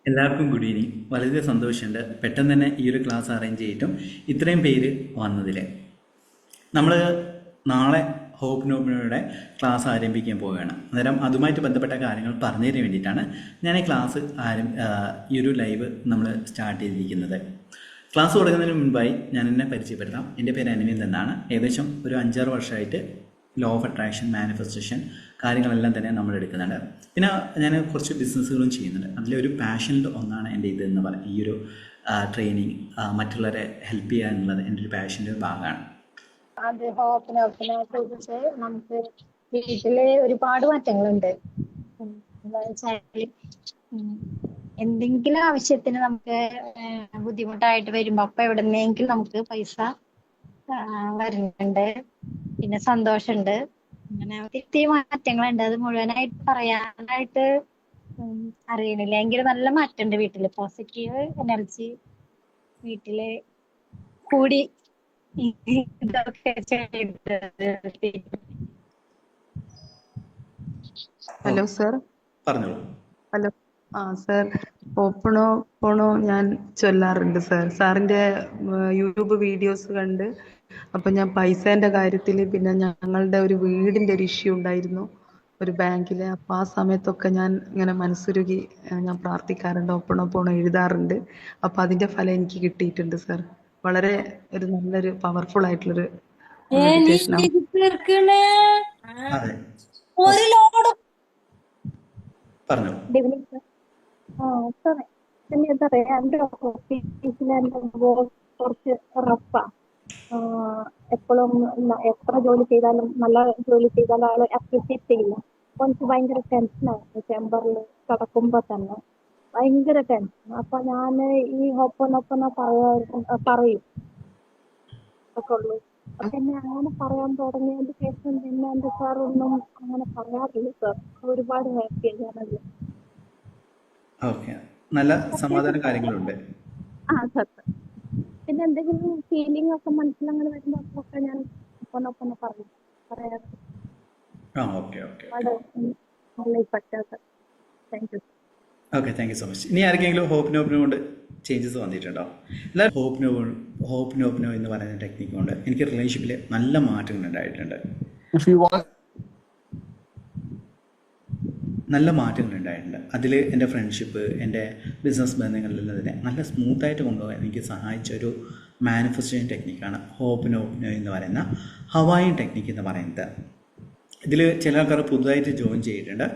എല്ലാവർക്കും good evening. വളരെ സന്തോഷമുണ്ട് പെട്ടെന്ന് തന്നെ ഈ ഒരു ക്ലാസ് അറേഞ്ച് ചെയ്തിട്ടും ഇത്രയും പേര് വന്നതിൽ. നമ്മൾ നാളെ ഹോപ്പ് നോബിനോയുടെ ക്ലാസ് ആരംഭിക്കാൻ പോവുകയാണ്. അന്നേരം അതുമായിട്ട് ബന്ധപ്പെട്ട കാര്യങ്ങൾ പറഞ്ഞു തരാൻ വേണ്ടിയിട്ടാണ് ഞാൻ ഈ ക്ലാസ് ഈ ഒരു ലൈവ് നമ്മൾ സ്റ്റാർട്ട് ചെയ്തിരിക്കുന്നത്. ക്ലാസ് തുടങ്ങുന്നതിന് മുൻപായി ഞാൻ എന്നെ പരിചയപ്പെടുത്താം. എൻ്റെ പേര് അനിവിന്ദ് എന്നാണ്. ഏകദേശം ഒരു 5-6 വർഷമായിട്ട് ലോ ഓഫ് അട്രാക്ഷൻ, മാനിഫെസ്റ്റേഷൻ കാര്യങ്ങളെല്ലാം തന്നെ നമ്മൾ എടുക്കുന്നുണ്ട്. പിന്നെ ഞാൻ കുറച്ച് ബിസിനസ്സുകളും ചെയ്യുന്നുണ്ട്. അതിലൊരു പാഷനിൽ ഒന്നാണ് എൻ്റെ ഇതെന്ന് പറയുന്നത്. ഈ ഒരു ട്രെയിനിങ് മറ്റുള്ളവരെ ഹെൽപ്പ് ചെയ്യുക എന്നുള്ളത് എൻ്റെ ഒരു പാഷൻ്റെ ഒരു ഭാഗമാണ്. അത് ഹോപ്പിനെ കുറിച്ച് നമുക്ക് വീട്ടില് ഒരുപാട് മാറ്റങ്ങളുണ്ട്. എന്താ വെച്ചാല് എന്തെങ്കിലും ആവശ്യത്തിന് നമുക്ക് ബുദ്ധിമുട്ടായിട്ട് വരുമ്പോ അപ്പൊ എവിടെന്നെങ്കിലും നമുക്ക് പൈസ വരുന്നുണ്ട്. പിന്നെ സന്തോഷമുണ്ട്. അങ്ങനെ ഒത്തിരി മാറ്റങ്ങളുണ്ട്. അത് മുഴുവനായിട്ട് പറയാനായിട്ട് അറിയണില്ല. എങ്കിലും നല്ല മാറ്റമുണ്ട് വീട്ടില്. പോസിറ്റീവ് എനർജി വീട്ടില് കൂടി ഇതൊക്കെ ചെയ്തത്. Hello sir. പറഞ്ഞോളൂ. ഹലോ. സർ, ഓപ്പണോ പോണോ ഞാൻ ചൊല്ലാറുണ്ട് സർ. സാറിൻ്റെ യൂട്യൂബ് വീഡിയോസ് കണ്ട് അപ്പം ഞാൻ പൈസേൻ്റെ കാര്യത്തിൽ, പിന്നെ ഞങ്ങളുടെ ഒരു വീടിൻ്റെ ഒരു ഇഷ്യൂ ഉണ്ടായിരുന്നു ഒരു ബാങ്കിൽ. അപ്പോൾ ആ സമയത്തൊക്കെ ഞാൻ ഇങ്ങനെ മനസ്സുരുകി ഞാൻ പ്രാർത്ഥിക്കാറുണ്ട്, ഓപ്പണോ പോണോ എഴുതാറുണ്ട്. അപ്പോൾ അതിൻ്റെ ഫലം എനിക്ക് കിട്ടിയിട്ടുണ്ട് സർ. വളരെ ഒരു നല്ലൊരു പവർഫുൾ ആയിട്ടുള്ളൊരു മെഡിറ്റേഷൻ ആണ്. അതെ, പറഞ്ഞോളൂ. സാറേ, പിന്നെ എന്താ പറയാ, എൻ്റെ ഓഫീസിലെ എൻ്റെ ബോസ് കുറച്ച് റഫാ. എപ്പോഴും എത്ര ജോലി ചെയ്താലും, നല്ല ജോലി ചെയ്താലും ആള് അപ്രിഷിയേറ്റ് ചെയ്യില്ല. അപ്പൊ എനിക്ക് ഭയങ്കര ടെൻഷനായിരുന്നു. ചേംബറിൽ കിടക്കുമ്പോ തന്നെ ഭയങ്കര ടെൻഷൻ. അപ്പൊ ഞാന് ഈ ഹൊപ്പനൊപ്പന പറയും ഒക്കെ ഉള്ളൂ. പിന്നെ അങ്ങനെ പറയാൻ തുടങ്ങിയതിന് ശേഷം പിന്നെ എന്റെ സാർ ഒന്നും അങ്ങനെ പറയാറില്ല സാർ. ഒരുപാട് ഹാപ്പിയാണ് ഞാനത്. ഓക്കെ, നല്ല സമാധാന കാര്യങ്ങളുണ്ട്. സാർ. പിന്നെ എന്തെങ്കിലും ഫീലിംഗ് ഒക്കെ മനസ്സിലങ്ങനെ വരുമ്പോ അപ്പൊക്കെ ഞാൻ ഒപ്പനൊപ്പന പറയാറ്. ഓക്കെ ഓക്കെ ഒരുപാട് നല്ല effect. Thank you. Okay, thank you so much. ഇനി ആർക്കെങ്കിലും ഹോപ്പ് നോപ്പിനോ കൊണ്ട് ചേഞ്ചസ് വന്നിട്ടുണ്ടോ? എല്ലാവരും ഹോപ്പ് നോപ്പിനോ എന്ന് പറയുന്ന ടെക്നിക്ക് കൊണ്ട് എനിക്ക് റിലേഷൻഷിപ്പിൽ നല്ല മാറ്റങ്ങൾ ഉണ്ടായിട്ടുണ്ട്. അതിൽ എൻ്റെ ഫ്രണ്ട്ഷിപ്പ്, എൻ്റെ ബിസിനസ് ബന്ധങ്ങളിലെല്ലാം തന്നെ നല്ല സ്മൂത്തായിട്ട് കൊണ്ടുപോകാൻ എനിക്ക് സഹായിച്ച ഒരു മാനിഫെസ്റ്റേഷൻ ടെക്നിക്കാണ് ഹോപ്പ് നോപ്പിനോ എന്ന് പറയുന്ന ഹവായിൻ ടെക്നിക്ക് എന്ന് പറയുന്നത്. ഇതിൽ ചില ആൾക്കാർ പുതുതായിട്ട് ജോയിൻ ചെയ്തിട്ടുണ്ട്.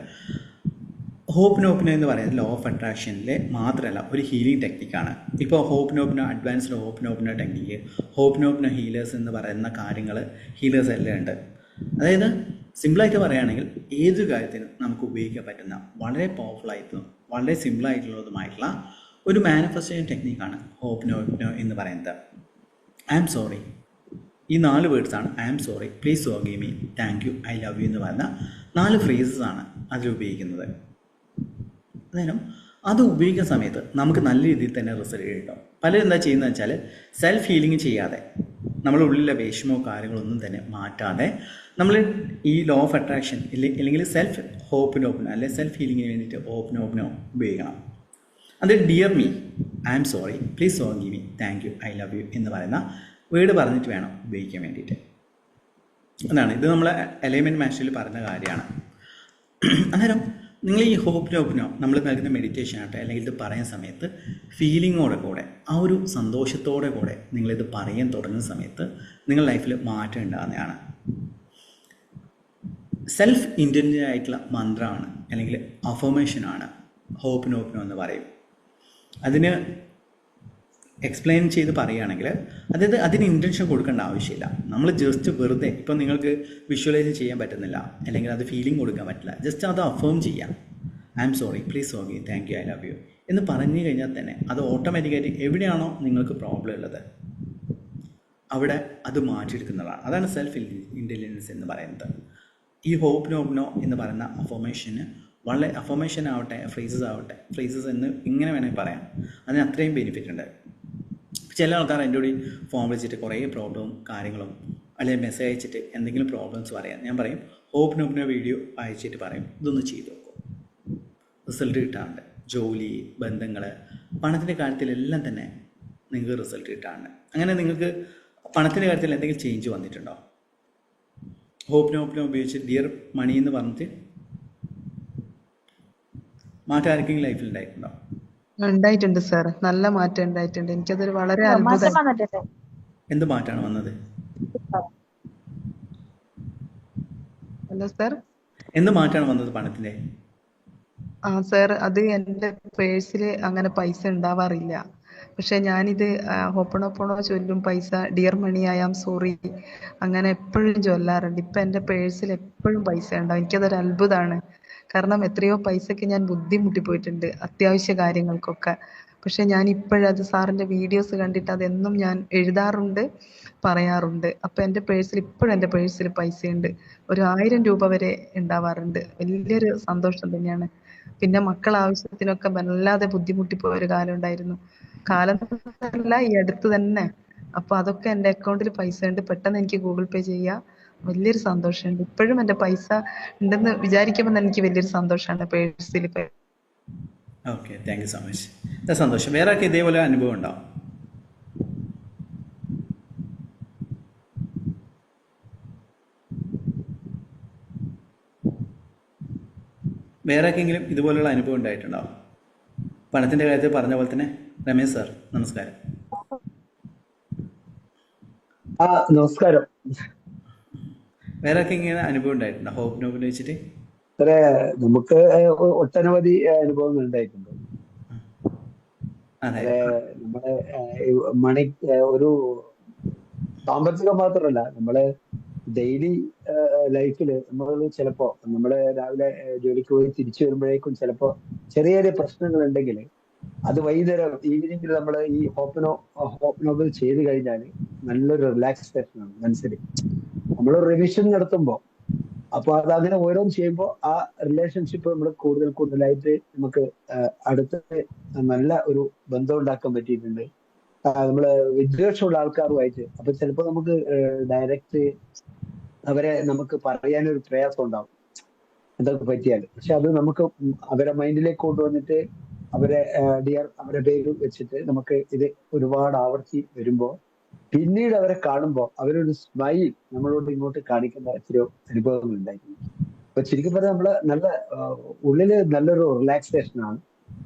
ഹോപ്പ് നോപ്പിനോ എന്ന് പറയുന്നത് ലോ ഓഫ് അട്രാക്ഷനിലെ മാത്രമല്ല ഒരു ഹീലിംഗ് ടെക്നിക്കാണ്. ഇപ്പോൾ ho'oponopono, advanced ho'oponopono technique, ho'oponopono healers എന്ന് പറയുന്ന കാര്യങ്ങൾ, ഹീലേഴ്സ് എല്ലാം ഉണ്ട്. അതായത് സിമ്പിളായിട്ട് പറയുകയാണെങ്കിൽ ഏത് കാര്യത്തിനും നമുക്ക് ഉപയോഗിക്കാൻ പറ്റുന്ന വളരെ പവർഫുള്ളായിട്ടും വളരെ സിമ്പിളായിട്ടുള്ളതുമായിട്ടുള്ള ഒരു മാനിഫെസ്റ്റേഷൻ ടെക്നിക്കാണ് ഹോപ്പ് നോപ്പിനോ എന്ന് പറയുന്നത്. ഐ ആം സോറി, ഈ 4 വേർഡ്സാണ്. I am sorry, please forgive me, thank you, I love you എന്ന് പറയുന്ന 4 ഫ്രേസസാണ് അതിൽ ഉപയോഗിക്കുന്നത്. അന്നേരം അത് ഉപയോഗിക്കുന്ന സമയത്ത് നമുക്ക് നല്ല രീതിയിൽ തന്നെ റിസൾട്ട് കിട്ടും. പലരും എന്താ ചെയ്യുന്നത് വെച്ചാൽ സെൽഫ് ഹീലിംഗ് ചെയ്യാതെ, നമ്മുടെ ഉള്ളിലെ വിഷമോ കാര്യങ്ങളൊന്നും തന്നെ മാറ്റാതെ നമ്മൾ ഈ ലോ ഓഫ് അട്രാക്ഷൻ അല്ലെങ്കിൽ സെൽഫ് ഹോപ്പിനോ അല്ലെങ്കിൽ സെൽഫ് ഹീലിങ്ങിന് വേണ്ടിയിട്ട് ഹോപ്പിനോ ഉപയോഗിക്കണം. അത് dear me, I am sorry, please forgive me, thank you, I love you എന്ന് പറയുന്ന വേർഡ് പറഞ്ഞിട്ട് വേണം ഉപയോഗിക്കാൻ വേണ്ടിയിട്ട്. അതാണ് ഇത് നമ്മൾ എലൈൻമെൻറ്റ് മാസ്റ്ററിൽ പറഞ്ഞ കാര്യമാണ്. അന്നേരം നിങ്ങൾ ഈ ഹോപ്പിനോ നമ്മൾ നൽകുന്ന മെഡിറ്റേഷൻ ആകട്ടെ അല്ലെങ്കിൽ ഇത് പറയുന്ന സമയത്ത് ഫീലിങ്ങോടെ കൂടെ, ആ ഒരു സന്തോഷത്തോടെ കൂടെ നിങ്ങളിത് പറയാൻ തുടങ്ങുന്ന സമയത്ത് നിങ്ങളുടെ ലൈഫിൽ മാറ്റം ഉണ്ടാകുന്നതാണ്. സെൽഫ് ഇൻ്റലിജൻ്റ് ആയിട്ടുള്ള മന്ത്രമാണ് അല്ലെങ്കിൽ അഫർമേഷനാണ് ഹോപ്പിനോ എന്ന് പറയും. അതിന് എക്സ്പ്ലെയിൻ ചെയ്ത് പറയുകയാണെങ്കിൽ, അതായത് അതിന് ഇൻറ്റൻഷൻ കൊടുക്കേണ്ട ആവശ്യമില്ല. നമ്മൾ ജസ്റ്റ് വെറുതെ, ഇപ്പം നിങ്ങൾക്ക് വിഷ്വലൈസ് ചെയ്യാൻ പറ്റുന്നില്ല അല്ലെങ്കിൽ അത് ഫീലിംഗ് കൊടുക്കാൻ പറ്റില്ല, ജസ്റ്റ് അത് അഫേം ചെയ്യാം. I am sorry, please forgive, thank you, I love you എന്ന് പറഞ്ഞു കഴിഞ്ഞാൽ തന്നെ അത് ഓട്ടോമാറ്റിക്കായിട്ട് എവിടെയാണോ നിങ്ങൾക്ക് പ്രോബ്ലം ഉള്ളത് അവിടെ അത് മാറ്റിയെടുക്കുന്നതാണ്. അതാണ് സെൽഫ് ഇൻ്റലിജൻസ് എന്ന് പറയുന്നത്. ഈ ഹോപ്പ് നോബ്നോ എന്ന് പറയുന്ന അഫർമേഷന് വളരെ, അഫർമേഷൻ ആവട്ടെ, ഫ്രേസസ് എന്ന് ഇങ്ങനെ വേണമെങ്കിൽ പറയാം, അതിന് അത്രയും ബെനിഫിറ്റ് ഉണ്ട്. ചില ആൾക്കാർ എൻ്റെ കൂടി ഫോം വിളിച്ചിട്ട് കുറേ പ്രോബ്ലവും കാര്യങ്ങളും അല്ലെങ്കിൽ മെസ്സേജ് അയച്ചിട്ട് എന്തെങ്കിലും പ്രോബ്ലംസ് പറയാം. ഞാൻ പറയും ഹോപ്പ് നോപ്പിനോ വീഡിയോ അയച്ചിട്ട് പറയും ഇതൊന്ന് ചെയ്ത് നോക്കും, റിസൾട്ട് കിട്ടാറുണ്ട്. ജോലി, ബന്ധങ്ങൾ, പണത്തിൻ്റെ കാര്യത്തിലെല്ലാം തന്നെ നിങ്ങൾക്ക് റിസൾട്ട് കിട്ടാറുണ്ട്. അങ്ങനെ നിങ്ങൾക്ക് പണത്തിൻ്റെ കാര്യത്തിൽ എന്തെങ്കിലും ചേഞ്ച് വന്നിട്ടുണ്ടോ? ഹോപ്പിനോ ഉപയോഗിച്ച് ഡിയർ മണി എന്ന് പറഞ്ഞിട്ട് മാറ്റം ആർക്കെങ്കിലും ലൈഫിൽ ഉണ്ടായിട്ടുണ്ടോ? ഉണ്ടായിട്ടുണ്ട് സാർ, നല്ല മാറ്റം ഉണ്ടായിട്ടുണ്ട്. എനിക്കതൊരു വളരെ മാറ്റം അത്ഭുതമായി. വന്നിട്ടുണ്ട്. എന്ത് മാറ്റമാണ് വന്നത്? അല്ല സാർ, എന്ത് മാറ്റമാണ് വന്നത് പണത്തിൻ്റെ? സാർ അത് എൻ്റെ പേഴ്സിൽ അങ്ങനെ പൈസ ഉണ്ടാവാറില്ല. പക്ഷെ ഞാനിത് ഹോപ്പണോപ്പണോ ചൊല്ലും പൈസ dear money I am sorry അങ്ങനെ എപ്പോഴും ചൊല്ലാറുണ്ട്. ഇപ്പം എൻ്റെ പേഴ്സിൽ എപ്പോഴും പൈസ ഉണ്ടാവും. എനിക്കതൊരു അത്ഭുതമാണ്. കാരണം എത്രയോ പൈസക്ക് ഞാൻ ബുദ്ധിമുട്ടിപ്പോയിട്ടുണ്ട് അത്യാവശ്യ കാര്യങ്ങൾക്കൊക്കെ. പക്ഷെ ഞാൻ ഇപ്പോഴത് സാറിൻ്റെ വീഡിയോസ് കണ്ടിട്ട് അതെന്നും ഞാൻ എഴുതാറുണ്ട്, പറയാറുണ്ട്. അപ്പം എൻ്റെ പേഴ്സിൽ ഇപ്പോഴും എൻ്റെ പേഴ്സിൽ പൈസയുണ്ട്. ഒരു 1000 രൂപ വരെ ഉണ്ടാവാറുണ്ട്. വലിയൊരു സന്തോഷം തന്നെയാണ്. പിന്നെ മക്കൾ ആവശ്യത്തിനൊക്കെ വല്ലാതെ ബുദ്ധിമുട്ടിപ്പോയ ഒരു കാലം ഉണ്ടായിരുന്നു. കാലം അല്ല, ഈ അടുത്ത് തന്നെ. അപ്പൊ അതൊക്കെ എൻ്റെ അക്കൗണ്ടിൽ പൈസ ഉണ്ട്. പെട്ടെന്ന് എനിക്ക് ഗൂഗിൾ പേ ചെയ്യാം. വലിയൊരു സന്തോഷമുണ്ട്. ഇപ്പോഴും എൻ്റെ പൈസ ഉണ്ടെന്ന് വിചാരിക്കുമ്പോൾ തന്നെ എനിക്ക് വലിയൊരു സന്തോഷമാണ് പേഴ്സിൽ. Okay, thank you so much. സന്തോഷം. വേറെ ആർക്ക് ഇതേപോലെ അനുഭവം ഉണ്ടോ? വേറെ ആർക്കെങ്കിലും ഇതുപോലുള്ള അനുഭവം ഉണ്ടായിട്ടുണ്ടോ? പണത്തിൻ്റെ കാര്യത്തിൽ പറഞ്ഞ പോലെ തന്നെ. രമേശ് സാർ, നമസ്കാരം. നമസ്കാരം. വേറെ ആർക്കും ഇങ്ങനെ അനുഭവം ഉണ്ടായിട്ടുണ്ടോ ഹോപ്പ് നോബിൽ വെച്ചിട്ട്? സാറേ, നമുക്ക് ഒട്ടനവധി അനുഭവങ്ങൾ ഉണ്ടായിട്ടുണ്ട്. അതെ, നമ്മുടെ മണി ഒരു സാമ്പത്തികം മാത്രമല്ല, നമ്മള് ഡെയിലി ലൈഫില് നമ്മൾ ചിലപ്പോ നമ്മള് രാവിലെ ജോലിക്ക് പോയി തിരിച്ചു വരുമ്പോഴേക്കും ചിലപ്പോ ചെറിയ ചെറിയ പ്രശ്നങ്ങൾ ഉണ്ടെങ്കിൽ അത് വൈകുന്നേരം ഈവനിങ്ങിൽ നമ്മൾ ഈ ഹോപ്പ് ചെയ്ത് കഴിഞ്ഞാൽ നല്ലൊരു റിലാക്സേഷൻ ആണ് മനസ്സിൽ. നമ്മൾ റിവിഷൻ നടത്തുമ്പോൾ അപ്പൊ അത് അങ്ങനെ ഓരോന്ന് ചെയ്യുമ്പോൾ ആ റിലേഷൻഷിപ്പ് നമ്മൾ കൂടുതലായിട്ട് നമുക്ക് അടുത്ത് നല്ല ഒരു ബന്ധം ഉണ്ടാക്കാൻ പറ്റിയിട്ടുണ്ട്. നമ്മള് വിദ്വേഷമുള്ള ആൾക്കാരുമായിട്ട് അപ്പൊ ചിലപ്പോ നമുക്ക് ഡയറക്റ്റ് അവരെ നമുക്ക് പറയാനൊരു പ്രയാസം ഉണ്ടാവും എന്തൊക്കെ പറ്റിയാൽ. പക്ഷെ അത് നമുക്ക് അവരെ മൈൻഡിലേക്ക് കൊണ്ടുവന്നിട്ട് അവരെ അവരെ പേര് വെച്ചിട്ട് നമുക്ക് ഇത് ഒരുപാട് ആവർത്തി വരുമ്പോ പിന്നീട് അവരെ കാണുമ്പോൾ അവരൊരു സ്മൈൽ നമ്മളോട് ഇങ്ങോട്ട് കാണിക്കുന്ന എത്രയോ അനുഭവങ്ങൾ ഉണ്ടായിരുന്നു. അപ്പൊ ശരിക്കും പറഞ്ഞാൽ നമ്മള് നല്ല ഉള്ളില് നല്ലൊരു റിലാക്സേഷൻ ആണ്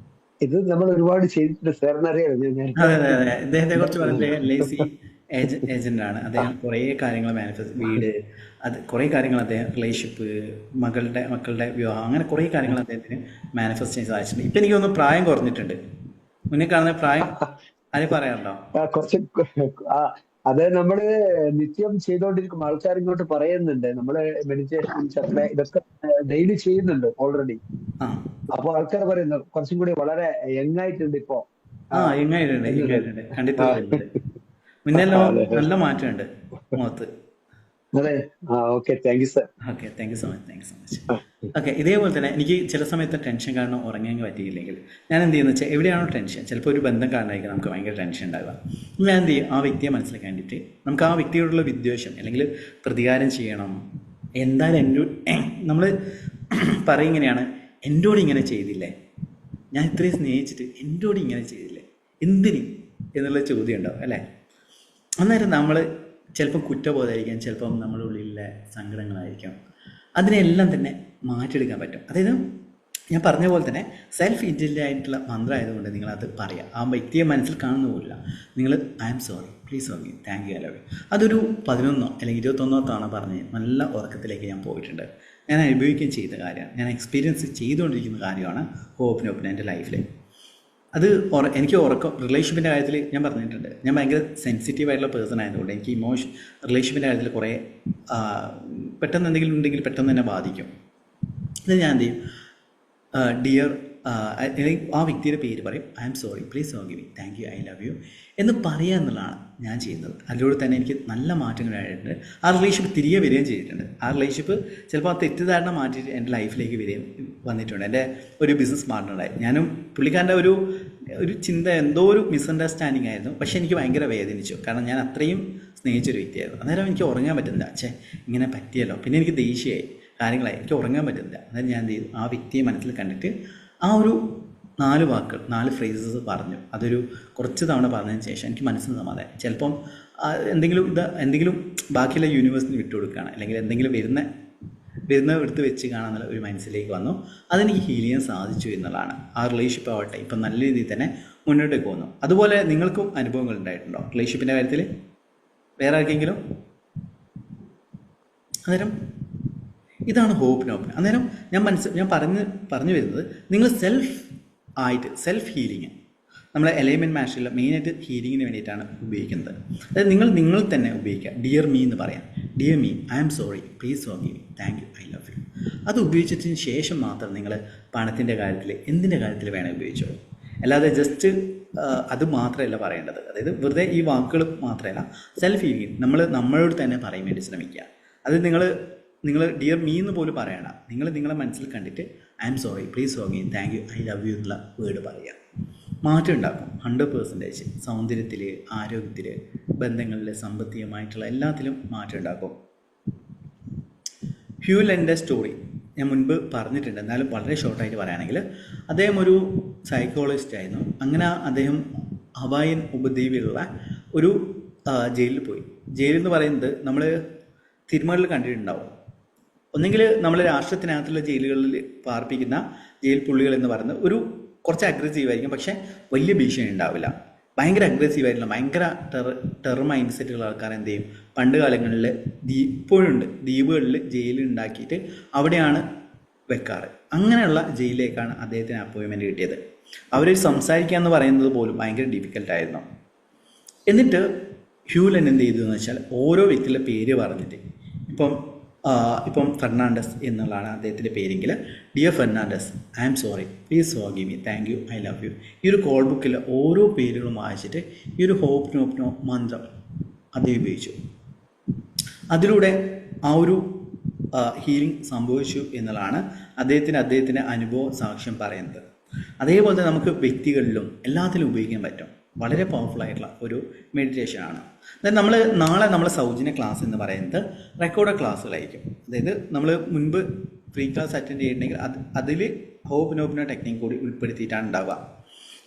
ഇത്. നമ്മൾ ഒരുപാട് ചെയ്തിട്ടുണ്ട് സാറിനറിയാം. അതെ അതെ അതെ. ഇദ്ദേഹത്തെ കുറിച്ച് പറഞ്ഞിട്ട് LIC ഏജന്റ് ആണ് അദ്ദേഹം. കുറേ കാര്യങ്ങൾ മാനിഫെസ്റ്റ്, വീട്, അത് കുറേ കാര്യങ്ങൾ അദ്ദേഹം, റിലേഷൻഷിപ്പ്, മക്കളുടെ വിവാഹം, അങ്ങനെ കുറേ കാര്യങ്ങൾ അദ്ദേഹത്തിന് മാനിഫെസ്റ്റ് ചെയ്യാൻ സാധിച്ചിട്ടുണ്ട്. ഇപ്പം എനിക്ക് തോന്നുന്നു പ്രായം കുറഞ്ഞിട്ടുണ്ട്. മുന്നേ കാണുന്ന പ്രായം ആരെയും പറയാറുണ്ടോ? കുറച്ച് അത് നമ്മള് നിത്യം ചെയ്തുകൊണ്ടിരിക്കും. ആൾക്കാർ ഇങ്ങോട്ട് പറയുന്നുണ്ട് നമ്മള് മെഡിറ്റേഷൻ ചക്ര ഇതൊക്കെ ഡെയിലി ചെയ്യുന്നുണ്ട് ഓൾറെഡി. അപ്പൊ ആൾക്കാർ പറയുന്നു കുറച്ചും കൂടി വളരെ യങ്ങായിട്ടുണ്ട് ഇപ്പോ. യങ്ങായിട്ടുണ്ട് കണ്ടിട്ടുണ്ട്. മുന്നെല്ലാം നല്ല മാറ്റമുണ്ട് മുഖത്ത്. അതെ. Okay, thank you sir. Okay, thank you so much. Okay, ഇതേപോലെ തന്നെ എനിക്ക് ചില സമയത്ത് ടെൻഷൻ കാരണം ഉറങ്ങാൻ പറ്റിയില്ലെങ്കിൽ ഞാൻ എന്ത് ചെയ്യുന്നത് വെച്ചാൽ, എവിടെയാണോ ടെൻഷൻ, ചിലപ്പോൾ ഒരു ബന്ധം കാരണമായിരിക്കും നമുക്ക് ഭയങ്കര ടെൻഷൻ ഉണ്ടാവുക. ഞാൻ എന്ത് ചെയ്യും, ആ വ്യക്തിയെ മനസ്സിലാക്കാൻ വേണ്ടിയിട്ട് നമുക്ക് ആ വ്യക്തിയോടുള്ള വിദ്വേഷം അല്ലെങ്കിൽ പ്രതികാരം ചെയ്യണം. എന്തായാലും നമ്മൾ പറയും ഇങ്ങനെയാണ്, എന്നോട് ഇങ്ങനെ ചെയ്തില്ലേ, ഞാൻ ഇത്രയും സ്നേഹിച്ചിട്ട് എന്നോട് ഇങ്ങനെ ചെയ്തില്ലേ, എന്തിന് എന്നുള്ള ചോദ്യം ഉണ്ടാവും അല്ലേ? അന്നേരം നമ്മൾ ചിലപ്പം കുറ്റബോധമായിരിക്കാം, ചിലപ്പം നമ്മുടെ ഉള്ളിലെ സങ്കടങ്ങളായിരിക്കാം. അതിനെല്ലാം തന്നെ മാറ്റിയെടുക്കാൻ പറ്റും. അതായത് ഞാൻ പറഞ്ഞ പോലെ തന്നെ സെൽഫ് ഇൻറ്റലിജൻ്റ് ആയിട്ടുള്ള മന്ത്രം ആയതുകൊണ്ട് നിങ്ങളത് പറയുക. ആ വ്യക്തിയെ മനസ്സിൽ കാണുന്ന പോലില്ല. നിങ്ങൾ I am sorry, please forgive, thank you, I love you. അതൊരു 11 അല്ലെങ്കിൽ 21 തവണ പറഞ്ഞ് നല്ല ഉറക്കത്തിലേക്ക് ഞാൻ പോയിട്ടുണ്ട്. ഞാൻ അനുഭവിക്കുകയും ചെയ്ത കാര്യമാണ്, ഞാൻ എക്സ്പീരിയൻസ് ചെയ്തുകൊണ്ടിരിക്കുന്ന കാര്യമാണ് ഹോപ്പിനൊപ്പം എൻ്റെ ലൈഫിൽ. അത് എനിക്ക് റിലേഷൻഷിപ്പിൻ്റെ കാര്യത്തിൽ ഞാൻ പറഞ്ഞിട്ടുണ്ട്, ഞാൻ ഭയങ്കര സെൻസിറ്റീവായിട്ടുള്ള പേഴ്സൺ ആയതുകൊണ്ട് എനിക്ക് റിലേഷൻഷിപ്പിൻ്റെ കാര്യത്തിൽ കുറേ പെട്ടെന്ന് എന്തെങ്കിലും ഉണ്ടെങ്കിൽ പെട്ടെന്ന് തന്നെ ബാധിക്കും. ഇത് ഞാൻ എന്ത് ചെയ്യും, ഡിയർ ആ വ്യക്തിയുടെ പേര് പറയും, I am sorry, please forgive me, thank you, I love you എന്ന് പറയുക എന്നുള്ളതാണ് ഞാൻ ചെയ്യുന്നത്. അതിലൂടെ തന്നെ എനിക്ക് നല്ല മാറ്റങ്ങളായിട്ടുണ്ട്. ആ റിലേഷൻഷിപ്പ് തിരികെ വരികയും ചെയ്തിട്ടുണ്ട്. ആ റിലേഷൻഷിപ്പ് ചിലപ്പോൾ ആ തെറ്റിദ്ധാരണ മാറ്റിയിട്ട് എൻ്റെ ലൈഫിലേക്ക് വന്നിട്ടുണ്ട്. എൻ്റെ ഒരു ബിസിനസ് പാർട്ട്ണറായി ഞാനും പുള്ളിക്കാരൻ്റെ ഒരു ചിന്ത എന്തോ ഒരു മിസ്അണ്ടർസ്റ്റാൻഡിങ് ആയിരുന്നു. പക്ഷേ എനിക്ക് ഭയങ്കര വേദനിച്ചു, കാരണം ഞാൻ അത്രയും സ്നേഹിച്ചൊരു വ്യക്തിയായിരുന്നു. അന്നേരം എനിക്ക് ഉറങ്ങാൻ പറ്റുന്നില്ല. ഇങ്ങനെ പറ്റിയല്ലോ. പിന്നെ എനിക്ക് ദേഷ്യമായി, കാര്യങ്ങളായി, എനിക്ക് ഉറങ്ങാൻ പറ്റുന്നില്ല. അന്നേരം ഞാൻ എന്ത് ചെയ്തു, ആ വ്യക്തിയെ മനസ്സിൽ കണ്ടിട്ട് ആ ഒരു 4 വാക്കുകൾ 4 ഫ്രേസസ് പറഞ്ഞു. അതൊരു കുറച്ച് തവണ പറഞ്ഞതിന് ശേഷം എനിക്ക് മനസ്സിന് സമാധാനം. ചിലപ്പം എന്തെങ്കിലും ബാക്കിയുള്ള യൂണിവേഴ്സിന് വിട്ടുകൊടുക്കുകയാണ്, അല്ലെങ്കിൽ എന്തെങ്കിലും വരുന്ന എടുത്ത് വെച്ച് കാണാന്നുള്ള ഒരു മനസ്സിലേക്ക് വന്നു. അതെനിക്ക് ഹീൽ ചെയ്യാൻ സാധിച്ചു എന്നുള്ളതാണ്. ആ റിലേഷൻഷിപ്പ് ആവട്ടെ ഇപ്പം നല്ല രീതിയിൽ തന്നെ മുന്നോട്ടേക്ക് പോകുന്നു. അതുപോലെ നിങ്ങൾക്കും അനുഭവങ്ങൾ ഉണ്ടായിട്ടുണ്ടോ റിലേഷൻഷിപ്പിൻ്റെ കാര്യത്തിൽ? വേറെ ആർക്കെങ്കിലും? അന്നേരം ഇതാണ് ഹോപ്പിന് ഓപ്പൺ. അന്നേരം ഞാൻ പറഞ്ഞു വരുന്നത്, നിങ്ങൾ സെൽഫ് ഹീലിങ് നമ്മളെ എലൈൻമെൻറ്റ് മാസ്റ്ററിൽ മെയിനായിട്ട് ഹീലിങ്ങിന് വേണ്ടിയിട്ടാണ് ഉപയോഗിക്കുന്നത്. അതായത് നിങ്ങൾ തന്നെ ഉപയോഗിക്കുക. ഡിയർ മീ എന്ന് പറയാം. Dear me, I am sorry, please forgive me, thank you, I love you. അത് ഉപയോഗിച്ചതിന് ശേഷം മാത്രം നിങ്ങൾ പണത്തിൻ്റെ കാര്യത്തിൽ എന്തിൻ്റെ കാര്യത്തിൽ വേണേൽ ഉപയോഗിച്ചോളൂ. അല്ലാതെ ജസ്റ്റ് അത് മാത്രമല്ല പറയേണ്ടത്. അതായത് വെറുതെ ഈ വാക്കുകൾ മാത്രമല്ല, സെൽഫ് ഹീലിംഗ് നമ്മളോട് തന്നെ പറയാൻ വേണ്ടി ശ്രമിക്കുക. അത് നിങ്ങൾ ഡിയർ മീ എന്ന് പോലും പറയണം. നിങ്ങളെ മനസ്സിൽ കണ്ടിട്ട് I am sorry, please forgive me, thank you, I love you എന്നുള്ള വേർഡ് പറയുക. മാറ്റം ഉണ്ടാക്കും 100%. സൗന്ദര്യത്തിൽ, ആരോഗ്യത്തിൽ, ബന്ധങ്ങളിൽ, സാമ്പത്തികമായിട്ടുള്ള എല്ലാത്തിലും മാറ്റം ഉണ്ടാക്കും. ഹ്യൂ ലെൻ്റെ സ്റ്റോറി ഞാൻ മുൻപ് പറഞ്ഞിട്ടുണ്ട്, എന്നാലും വളരെ ഷോർട്ടായിട്ട് പറയുകയാണെങ്കിൽ, അദ്ദേഹം ഒരു സൈക്കോളജിസ്റ്റ് ആയിരുന്നു. അങ്ങനെ അദ്ദേഹം ഹവായിൻ ഉപദ്വീപിലുള്ള ഒരു ജയിലിൽ പോയി. ജയിലെന്ന് പറയുന്നത് നമ്മൾ സിനിമകളിൽ കണ്ടിട്ടുണ്ടാവും. ഒന്നെങ്കിൽ നമ്മൾ രാഷ്ട്രത്തിനകത്തുള്ള ജയിലുകളിൽ പാർപ്പിക്കുന്ന ജയിൽ പുള്ളികൾ എന്ന് പറയുന്നത് കുറച്ച് അഗ്രസീവായിരിക്കും, പക്ഷേ വലിയ ഭീഷണി ഉണ്ടാവില്ല. ഭയങ്കര അഗ്രസീവായിട്ടുള്ള ഭയങ്കര ടെറർ മൈൻഡ് സെറ്റുള്ള ആൾക്കാർ എന്ത് ചെയ്യും, പണ്ട് കാലങ്ങളിൽ ഇപ്പോഴുണ്ട് ദ്വീപുകളിൽ ജയിലിൽ ഉണ്ടാക്കിയിട്ട് അവിടെയാണ് വെക്കാറ്. അങ്ങനെയുള്ള ജയിലിലേക്കാണ് അദ്ദേഹത്തിന് അപ്പോയിൻമെൻറ്റ് കിട്ടിയത്. അവർ സംസാരിക്കുക എന്ന് പറയുന്നത് പോലും ഭയങ്കര ഡിഫിക്കൽട്ടായിരുന്നു. എന്നിട്ട് ഹ്യൂ ലെൻ എന്ത് ചെയ്തു എന്ന് വെച്ചാൽ, ഓരോ വ്യക്തിയുടെ പേര് പറഞ്ഞിട്ട്, ഇപ്പം ഫെർണാണ്ടസ് എന്നുള്ളതാണ് അദ്ദേഹത്തിൻ്റെ പേരെങ്കിൽ, dear Fernandez, I am sorry, please forgive me, thank you, I love you. ഈ ഒരു കോൾ ബുക്കിൽ ഓരോ പേരുകളും വായിച്ചിട്ട് ഈ ഒരു ഹോപ്നോ മന്ത്രം അദ്ദേഹം ഉപയോഗിച്ചു. അതിലൂടെ ആ ഒരു ഹീലിംഗ് സംഭവിച്ചു എന്നുള്ളതാണ് അദ്ദേഹത്തിൻ്റെ അനുഭവ സാക്ഷ്യം പറയുന്നത്. അതേപോലെ തന്നെ നമുക്ക് വ്യക്തികളിലും എല്ലാത്തിലും ഉപയോഗിക്കാൻ പറ്റും. വളരെ പവർഫുൾ ആയിട്ടുള്ള ഒരു മെഡിറ്റേഷനാണ്. അതായത് നാളെ നമ്മളെ സൗജന്യ ക്ലാസ് എന്ന് പറയുന്നത് റെക്കോർഡ് ക്ലാസ്സുകളായിരിക്കും. അതായത് നമ്മൾ മുൻപ് ഫ്രീ ക്ലാസ് അറ്റൻഡ് ചെയ്തിട്ടുണ്ടെങ്കിൽ അതിൽ ഹോപ്നോ ടെക്നിക്ക് കൂടി ഉൾപ്പെടുത്തിയിട്ടാണ് ഉണ്ടാവുക.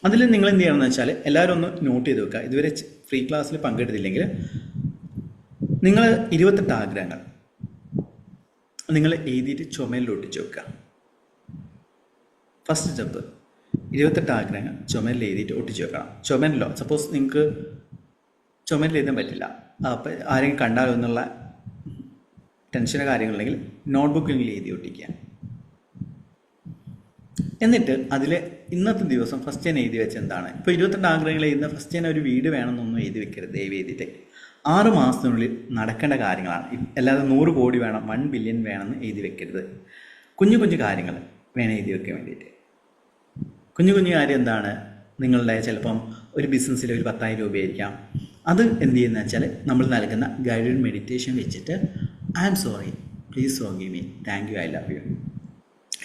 അതിൽ നിങ്ങൾ എന്ത് ചെയ്യണമെന്ന് വെച്ചാൽ, എല്ലാവരും ഒന്ന് നോട്ട് ചെയ്ത് വെക്കുക. ഇതുവരെ ഫ്രീ ക്ലാസ്സിൽ പങ്കെടുത്തില്ലെങ്കിൽ നിങ്ങൾ 28 ആഗ്രഹങ്ങൾ നിങ്ങൾ എഴുതിയിട്ട് ചുമലിൽ ഒട്ടിച്ച് വെക്കുക. ഫസ്റ്റ് സ്റ്റെപ്പ് 28 ആഗ്രഹങ്ങൾ ചുമലിൽ എഴുതിയിട്ട് ഒട്ടിച്ച് വെക്കണം. ചുമലിലോ, സപ്പോസ് നിങ്ങൾക്ക് ചുമലിൽ എഴുതാൻ പറ്റില്ല, അപ്പം ആരെങ്കിലും കണ്ടാലോ എന്നുള്ള ടെൻഷനോ കാര്യങ്ങളുണ്ടെങ്കിൽ നോട്ട്ബുക്കിൽ എഴുതി ഒട്ടിക്കുക. എന്നിട്ട് അതിൽ ഇന്നത്തെ ദിവസം ഫസ്റ്റ് ഞാൻ എഴുതി വെച്ച എന്താണ്, ഇപ്പോൾ 28 ആഗ്രഹങ്ങൾ എഴുതുന്ന ഫസ്റ്റ് ഞാൻ ഒരു വീട് വേണമെന്നൊന്നും എഴുതി വെക്കരുത്. ദയവ് എഴുതിയിട്ട് 6 മാസത്തിനുള്ളിൽ നടക്കേണ്ട കാര്യങ്ങളാണ്. അല്ലാതെ 100 കോടി വേണം, 1 ബില്യൺ വേണമെന്ന് എഴുതി വെക്കരുത്. കുഞ്ഞു കാര്യങ്ങൾ വേണം എഴുതി വെക്കാൻ വേണ്ടിയിട്ട്. കുഞ്ഞു കാര്യം എന്താണ്, നിങ്ങളുടെ ചിലപ്പം ഒരു ബിസിനസ്സിൽ ഒരു 10,000 രൂപയായിരിക്കാം. അത് എന്ത് ചെയ്യുന്നത് വെച്ചാൽ, നമ്മൾ നൽകുന്ന ഗൈഡഡ് മെഡിറ്റേഷൻ വെച്ചിട്ട് I am sorry, please forgive me, thank you, I love you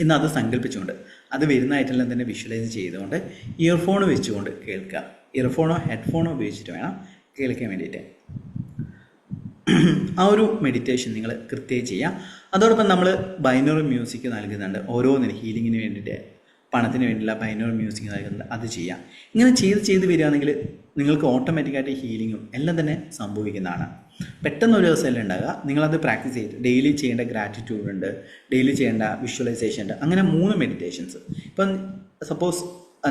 എന്നത് സങ്കല്പിച്ചുകൊണ്ട് അത് വരുന്നതായിട്ടെല്ലാം തന്നെ വിഷ്വലൈസ് ചെയ്തുകൊണ്ട് ഇയർഫോൺ വെച്ചുകൊണ്ട് കേൾക്കുക. ഇയർഫോണോ ഹെഡ്ഫോണോ ഉപയോഗിച്ചിട്ട് വേണം കേൾക്കാൻ വേണ്ടിയിട്ട്. ആ ഒരു മെഡിറ്റേഷൻ നിങ്ങൾ കൃത്യമായി ചെയ്യുക. അതോടൊപ്പം നമ്മൾ ബൈനറി മ്യൂസിക് നൽകുന്നുണ്ട്. ഓരോന്നിനും ഹീലിങ്ങിന് വേണ്ടിയിട്ട്, പണത്തിന് വേണ്ടിയുള്ള ബൈനറി മ്യൂസിക് നൽകുന്നുണ്ട്. അത് ചെയ്യാം. ഇങ്ങനെ ചെയ്ത് വരികയാണെങ്കിൽ നിങ്ങൾക്ക് ഓട്ടോമാറ്റിക്കായിട്ട് ഹീലിങ്ങും എല്ലാം തന്നെ സംഭവിക്കുന്നതാണ്. പെട്ടെന്ന് ഒരു ദിവസമല്ല ഉണ്ടാകുക. നിങ്ങളത് പ്രാക്ടീസ് ചെയ്ത് ഡെയിലി ചെയ്യേണ്ട ഗ്രാറ്റിറ്റ്യൂഡ് ഉണ്ട്, ഡെയിലി ചെയ്യേണ്ട വിഷ്വലൈസേഷൻ ഉണ്ട്. അങ്ങനെ 3 മെഡിറ്റേഷൻസ്. ഇപ്പം സപ്പോസ്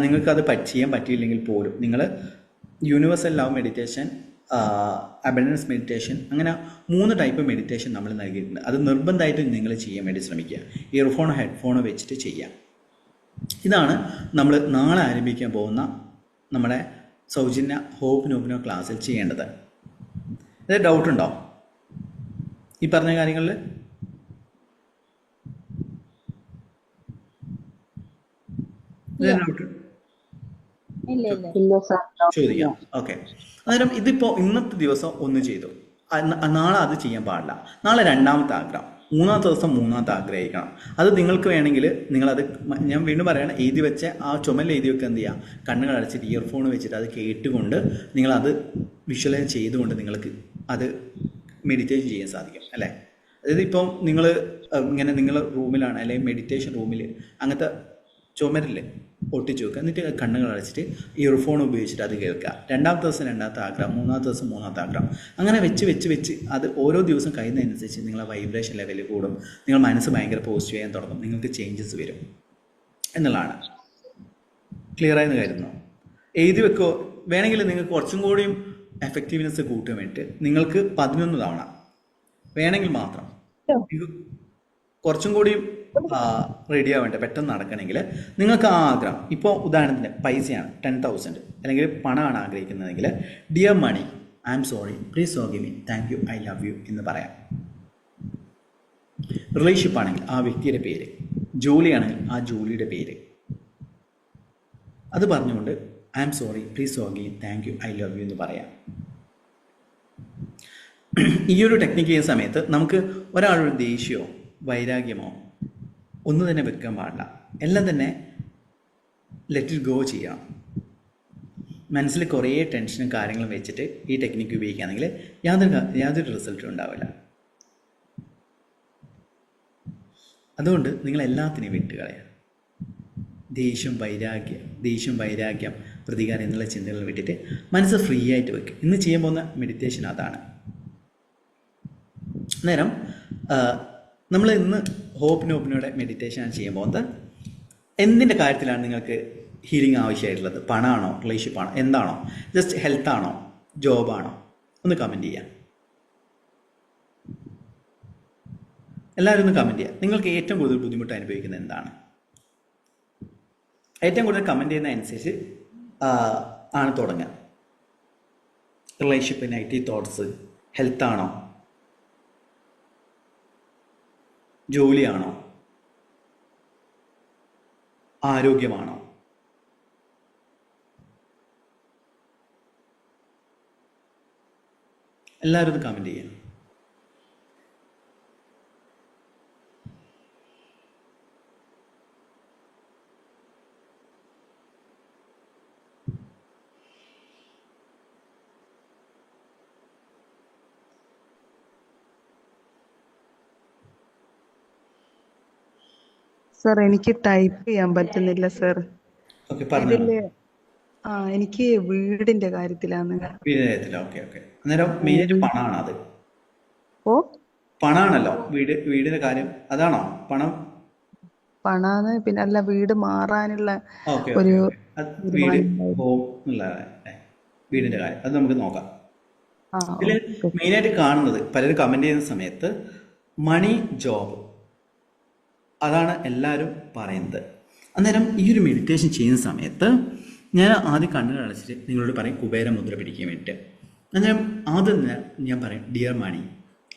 നിങ്ങൾക്കത് ചെയ്യാൻ പറ്റിയില്ലെങ്കിൽ പോലും നിങ്ങൾ universal love meditation, abundance meditation, അങ്ങനെ 3 ടൈപ്പ് മെഡിറ്റേഷൻ നമ്മൾ നൽകിയിട്ടുണ്ട്. അത് നിർബന്ധമായിട്ടും നിങ്ങൾ ചെയ്യാൻ വേണ്ടി ശ്രമിക്കുക. ഇയർഫോണോ ഹെഡ്ഫോണോ വെച്ചിട്ട് ചെയ്യാം. ഇതാണ് നമ്മൾ നാളെ ആരംഭിക്കാൻ പോകുന്ന നമ്മുടെ സൗജന്യ ഹോപ്നോ ക്ലാസ്സിൽ ചെയ്യേണ്ടത്. ഇത് ഡൗട്ടുണ്ടോ ഈ പറഞ്ഞ കാര്യങ്ങളിൽ? ചോദിക്കാം. ഓക്കെ. അന്നേരം ഇതിപ്പോൾ ഇന്നത്തെ ദിവസം ഒന്ന് ചെയ്തു, നാളെ അത് ചെയ്യാൻ പാടില്ല. നാളെ 2ാമത്തെ ആഗ്രഹം, 3ാമത്തെ ദിവസം 3ാമത്തെ ആഗ്രഹിക്കണം. അത് നിങ്ങൾക്ക് വേണമെങ്കിൽ നിങ്ങളത്, ഞാൻ വീണ്ടും പറയണം, എഴുതി വെച്ച ആ ചുമലിൽ എഴുതി വെക്കുക. എന്ത് ചെയ്യുക, കണ്ണുകൾ അടച്ചിട്ട് ഇയർഫോൺ വെച്ചിട്ട് അത് കേട്ടുകൊണ്ട് നിങ്ങളത് വിഷ്വലൈസ് ചെയ്തുകൊണ്ട് നിങ്ങൾക്ക് അത് മെഡിറ്റേഷൻ ചെയ്യാൻ സാധിക്കും, അല്ലേ? അതായത് ഇപ്പം നിങ്ങൾ ഇങ്ങനെ നിങ്ങൾ റൂമിലാണ്, അല്ലെങ്കിൽ മെഡിറ്റേഷൻ റൂമിൽ അങ്ങനത്തെ ചുമരിൽ ഒട്ടിച്ചു വെക്കുക. എന്നിട്ട് കണ്ണുകൾ അടച്ചിട്ട് ഇയർഫോൺ ഉപയോഗിച്ചിട്ട് അത് കേൾക്കുക. രണ്ടാമത്തെ ദിവസം രണ്ടാമത്തെ ആഗ്രഹം, മൂന്നാമത്തെ ദിവസം മൂന്നാമത്തെ ആഗ്രഹം, അങ്ങനെ വെച്ച് അത് ഓരോ ദിവസം കഴിയുന്നതനുസരിച്ച് നിങ്ങളെ വൈബ്രേഷൻ ലെവൽ കൂടും. നിങ്ങൾ മനസ്സ് ഭയങ്കര പോസിറ്റീവ് ചെയ്യാൻ തുടങ്ങും. നിങ്ങൾക്ക് ചേഞ്ചസ് വരും എന്നുള്ളതാണ്. ക്ലിയറായെന്ന് കരുതുന്നു. എഴുതി വെക്കോ. വേണമെങ്കിൽ നിങ്ങൾക്ക് കുറച്ചും കൂടിയും എഫക്റ്റീവ്നെസ് കൂട്ടാൻ വേണ്ടിയിട്ട് നിങ്ങൾക്ക് 11 തവണ വേണമെങ്കിൽ മാത്രം നിങ്ങൾക്ക് കുറച്ചും കൂടിയും റെഡി ആവേണ്ട പെട്ടെന്ന് നടക്കണമെങ്കിൽ നിങ്ങൾക്ക് ആ ആഗ്രഹം, ഇപ്പോൾ ഉദാഹരണത്തിന് പൈസയാണ് 10,000 അല്ലെങ്കിൽ പണമാണ് ആഗ്രഹിക്കുന്നതെങ്കിൽ dear money, I am sorry, please forgive me, thank you, I love you എന്ന് പറയാം. റിലേഷൻഷിപ്പ് ആണെങ്കിൽ ആ വ്യക്തിയുടെ പേര്, ജോലിയാണെങ്കിൽ ആ ജോലിയുടെ പേര്, അത് പറഞ്ഞുകൊണ്ട് I am sorry, please forgive, thank you, I love you എന്ന് പറയാം. ഈ ഒരു ടെക്നിക്ക് ചെയ്യുന്ന സമയത്ത് നമുക്ക് ഒരാളൊരു ദേഷ്യമോ വൈരാഗ്യമോ ഒന്നും തന്നെ വെക്കാൻ പാടില്ല. എല്ലാം തന്നെ ലെറ്റ് ഇറ്റ് ഗോ ചെയ്യണം. മനസ്സിൽ കുറേ ടെൻഷനും കാര്യങ്ങളും വെച്ചിട്ട് ഈ ടെക്നിക്ക് ഉപയോഗിക്കുകയാണെങ്കിൽ യാതൊരു റിസൾട്ടും ഉണ്ടാവില്ല. അതുകൊണ്ട് നിങ്ങൾ എല്ലാത്തിനെയും വിട്ടുകളയാം. ദേഷ്യം വൈരാഗ്യം പ്രതികാരം എന്നുള്ള ചിന്തകൾ വിട്ടിട്ട് മനസ്സ് ഫ്രീ ആയിട്ട് വെക്കുക. ഇന്ന് ചെയ്യാൻ പോകുന്ന മെഡിറ്റേഷൻ അതാണ്. നേരം നമ്മൾ ഇന്ന് ഹോപ്പിനോപ്പിനോടെ മെഡിറ്റേഷനാണ് ചെയ്യാൻ പോകുന്നത്. എന്തിൻ്റെ കാര്യത്തിലാണ് നിങ്ങൾക്ക് ഹീലിംഗ് ആവശ്യമായിട്ടുള്ളത്? പണമാണോ, റിലേഷൻഷിപ്പാണോ, എന്താണോ, ജസ്റ്റ് ഹെൽത്താണോ, ജോബാണോ? ഒന്ന് കമൻറ്റ് ചെയ്യാം. എല്ലാവരും ഒന്ന് കമൻറ്റ് ചെയ്യാം. നിങ്ങൾക്ക് ഏറ്റവും കൂടുതൽ ബുദ്ധിമുട്ട് അനുഭവിക്കുന്നത് എന്താണ്? ഏറ്റവും കൂടുതൽ കമൻറ്റ് ചെയ്യുന്ന അനുസരിച്ച് ആണ് തുടങ്ങുക. റിലേഷൻഷിപ്പ്, നെഗറ്റീവ് തോട്ട്സ്, ഹെൽത്താണോ, ജോലിയാണോ, ആരോഗ്യമാണോ? എല്ലാവരും ഒന്ന് കമൻറ്റ് ചെയ്യാം. സർ എനിക്ക് ടൈപ്പ് ചെയ്യാൻ പറ്റുന്നില്ല സർ. ഓക്കെ, പറഞ്ഞു. ഇതില് എനിക്ക് വീടിന്റെ കാര്യത്തിലാണ്. വീടിന്റെ ഓക്കെ. അന്നേരം മെയിനായിട്ട് പണമാണ്. അത് ഓ പണാണല്ലോ, വീടിന്റെ കാര്യം അതാണോ? പണാണ്. പിന്നെ അല്ല, വീട് മാറാനുള്ള ഓക്കെ ഒരു വീട് ഹോം എന്നുള്ള വീടിന്റെ കാര്യം അത് നമുക്ക് നോക്കാം. ഇതിൽ മെയിനായിട്ട് കാണുന്നത് പലരും കമന്റ് ചെയ്യുന്ന സമയത്ത് മണി, ജോബ്, അതാണ് എല്ലാവരും പറയുന്നത്. അന്നേരം ഈ ഒരു മെഡിറ്റേഷൻ ചെയ്യുന്ന സമയത്ത് ഞാൻ ആദ്യം കണ്ണുകൾ അടച്ചിട്ട് നിങ്ങളോട് പറയും കുബേര മുദ്ര പിടിക്കാൻ വേണ്ടിയിട്ട്. അന്നേരം ആദ്യം ഞാൻ പറയും dear money,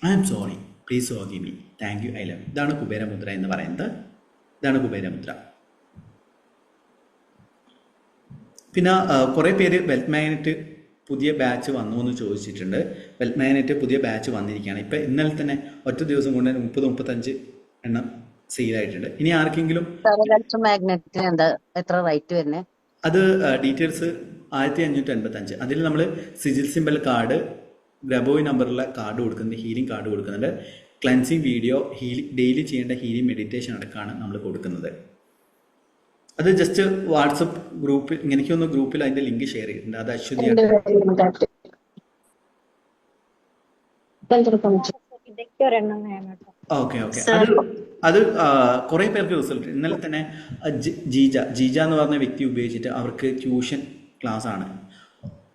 I am sorry, please forgive me, thank you, I love you. ഇതാണ് കുബേര മുദ്ര എന്ന് പറയുന്നത്. ഇതാണ് കുബേര മുദ്ര. പിന്നെ കുറേ പേര് വെൽത്ത് മാഗ്നറ്റ് പുതിയ ബാച്ച് വന്നു എന്ന് ചോദിച്ചിട്ടുണ്ട്. വെൽത്ത് മാഗ്നറ്റ് പുതിയ ബാച്ച് വന്നിരിക്കുകയാണ്. ഇപ്പം ഇന്നലെ തന്നെ ഒറ്റ ദിവസം കൊണ്ട് 30-35 എണ്ണം സെയിലായിട്ടുണ്ട്. ഇനി ആർക്കെങ്കിലും എത്ര റേറ്റ് വരുന്നത്? അത് ഡീറ്റെയിൽസ് 1585. അതിൽ നമ്മൾ സിജിൽ സിമ്പൽ കാർഡ്, ഗ്രബോയ് നമ്പറുള്ള കാർഡ് കൊടുക്കുന്നുണ്ട്, ഹീലിംഗ് കാർഡ് കൊടുക്കുന്നുണ്ട്, ക്ലൻസിങ് വീഡിയോ, ഡെയിലി ചെയ്യേണ്ട ഹീലിംഗ് മെഡിറ്റേഷൻ അടക്കമാണ് നമ്മൾ കൊടുക്കുന്നത്. അത് ജസ്റ്റ് വാട്സപ്പ് ഗ്രൂപ്പിൽ എനിക്കൊന്ന് ഗ്രൂപ്പിൽ അതിന്റെ ലിങ്ക് ഷെയർ ചെയ്തിട്ടുണ്ട്. അത് അശ്വതിയാണ്. ഓക്കെ. അത് കുറെ പേർക്ക് റിസൾട്ട്. ഇന്നലെ തന്നെ ജീജ എന്ന് പറഞ്ഞ വ്യക്തി ഉപയോഗിച്ചിട്ട് അവർക്ക് ട്യൂഷൻ ക്ലാസ് ആണ്.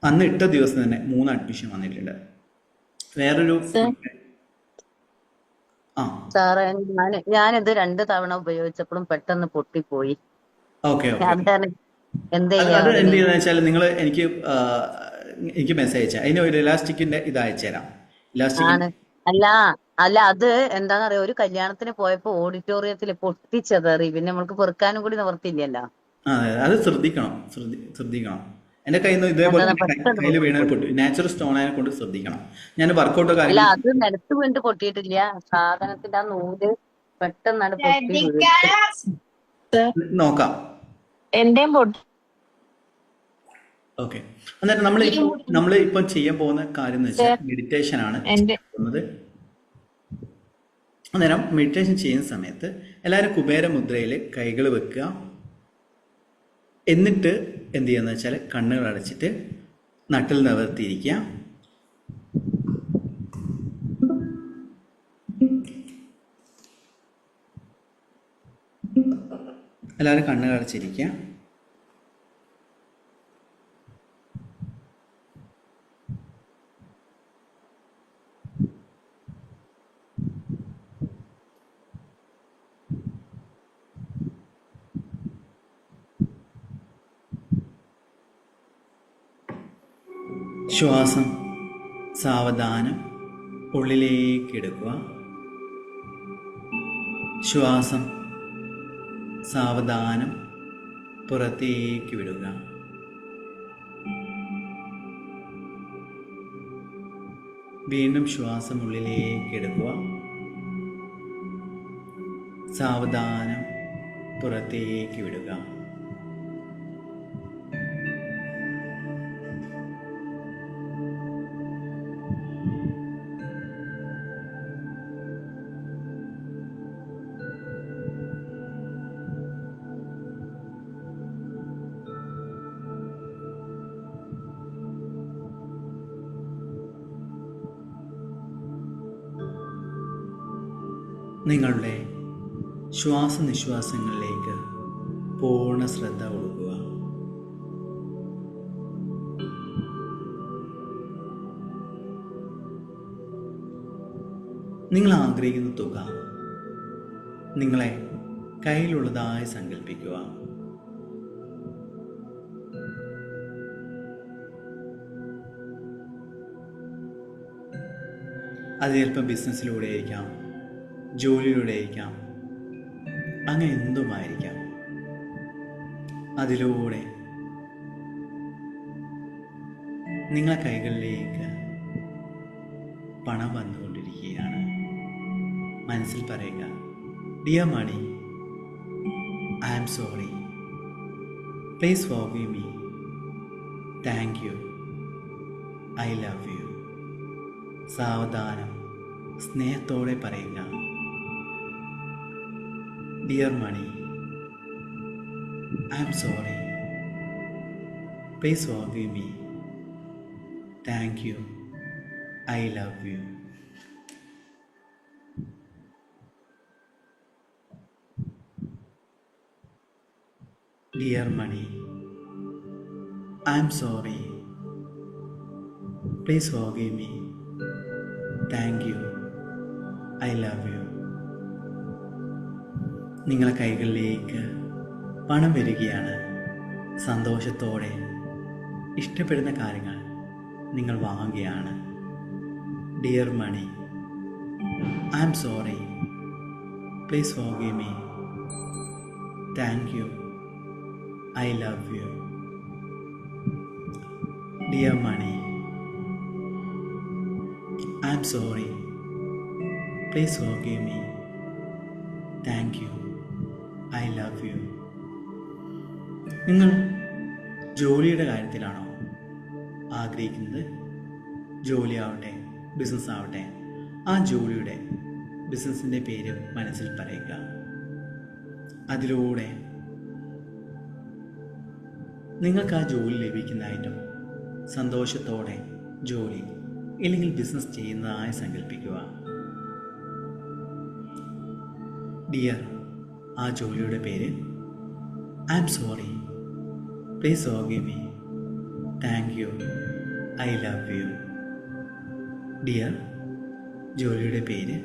അന്ന് ഇട്ട ദിവസം തന്നെ 3 അഡ്മിഷൻ വന്നിട്ടുണ്ട്. വേറൊരു സാറേ, ഞാനിത് 2 തവണ ഉപയോഗിച്ചപ്പോഴും പെട്ടെന്ന് പൊട്ടിപ്പോയി. ഓക്കെ. എന്ത് ചെയ്യുന്ന വെച്ചാൽ നിങ്ങൾ എനിക്ക് മെസ്സേജ് അയച്ചാൽ അതിന് ഒരു ഇലാസ്റ്റിക്കിന്റെ ഇത് അയച്ചുതരാം. അല്ല അത് എന്താന്നറിയോ, ഒരു കല്യാണത്തിന് പോയപ്പോ ഓഡിറ്റോറിയത്തിൽ പൊട്ടിച്ചതറി. പിന്നെ നമ്മൾക്ക് പെറുക്കാനും കൂടി നിവർത്തില്ലല്ലോ. അത് ശ്രദ്ധിക്കണം. എന്റെ കയ്യിൽ നിന്ന് ഇതേപോലെ കയ്യിൽ വീണാൽ പൊട്ടി. നാച്ചുറൽ സ്റ്റോൺ ആയതിനെ കൊണ്ട് ശ്രദ്ധിക്കണം. ഞാൻ വർക്കൗട്ടോ അല്ല, അത് നിലത്ത് വീണ്ട് പൊട്ടിയിട്ടില്ല. സാധനത്തിന്റെ ആ നൂല് പെട്ടെന്നാണ് പൊട്ടി നോക്കാം. ഓക്കെ. അന്നേരം നമ്മൾ ഇപ്പം ചെയ്യാൻ പോകുന്ന കാര്യം എന്ന് വെച്ചാൽ മെഡിറ്റേഷൻ ആണ് ചെയ്യുന്നത്. അന്നേരം മെഡിറ്റേഷൻ ചെയ്യുന്ന സമയത്ത് എല്ലാവരും കുബേര മുദ്രയിൽ കൈകൾ വെക്കുക. എന്നിട്ട് എന്ത് ചെയ്യുക വെച്ചാൽ കണ്ണുകൾ അടച്ചിട്ട് നട്ടിൽ നിവർത്തിയിരിക്കുക. എല്ലാവരും കണ്ണുകൾ അടച്ചിരിക്കുക. ശ്വാസം സാവധാനം ഉള്ളിലേക്ക് എടുക്കുക. ശ്വാസം സാവധാനം പുറത്തേക്ക് വിടുക. വീണ്ടും ശ്വാസം ഉള്ളിലേക്ക് എടുക്കുക. സാവധാനം പുറത്തേക്ക് വിടുക. നിങ്ങളുടെ ശ്വാസനിശ്വാസങ്ങളിലേക്ക് പൂർണ്ണ ശ്രദ്ധ കൊടുക്കുക. നിങ്ങൾ ആഗ്രഹിക്കുന്ന തുക നിങ്ങളെ കയ്യിലുള്ളതായി സങ്കല്പിക്കുക. അത് ചിലപ്പോൾ ബിസിനസ്സിലൂടെ ആയിരിക്കാം, ജോലിയിലൂടെ ആയിരിക്കാം, അങ്ങനെ എന്തുമായിരിക്കാം. അതിലൂടെ നിങ്ങളെ കൈകളിലേക്ക് പണം വന്നുകൊണ്ടിരിക്കുകയാണ്. മനസ്സിൽ പറയുക, dear money, I am sorry, please forgive me, thank you, I love you. സാവധാനം സ്നേഹത്തോടെ പറയുക, dear money, I am sorry, please forgive me, thank you, I love you. Dear money, I am sorry, please forgive me, thank you, I love you. നിങ്ങളെ കൈകളിലേക്ക് പണം വരികയാണ്. സന്തോഷത്തോടെ ഇഷ്ടപ്പെടുന്ന കാര്യങ്ങൾ നിങ്ങൾ വാങ്ങുകയാണ്. Dear money, I am sorry, please forgive me, thank you, I love you. Dear money, I am sorry, please forgive me, thank you, I love you. നിങ്ങൾ ജോലിയുടെ കാര്യത്തിലാണോ ആഗ്രഹിക്കുന്നത്? ജോലിയാവട്ടെ, ബിസിനസ് ആവട്ടെ, ആ ജോലിയുടെ ബിസിനസ്സിൻ്റെ പേര് മനസ്സിൽ പറയുക. അതിലൂടെ നിങ്ങൾക്ക് ആ ജോലി ലഭിക്കുന്നതായിട്ടും സന്തോഷത്തോടെ ജോലി ഇല്ലെങ്കിൽ ബിസിനസ് ചെയ്യുന്നതായി സങ്കല്പിക്കുക. ഡിയർ, ആ ജോലിയുടെ പേര് I am sorry, please forgive me, thank you, I love you. Dear, ജോലിയുടെ പേര്,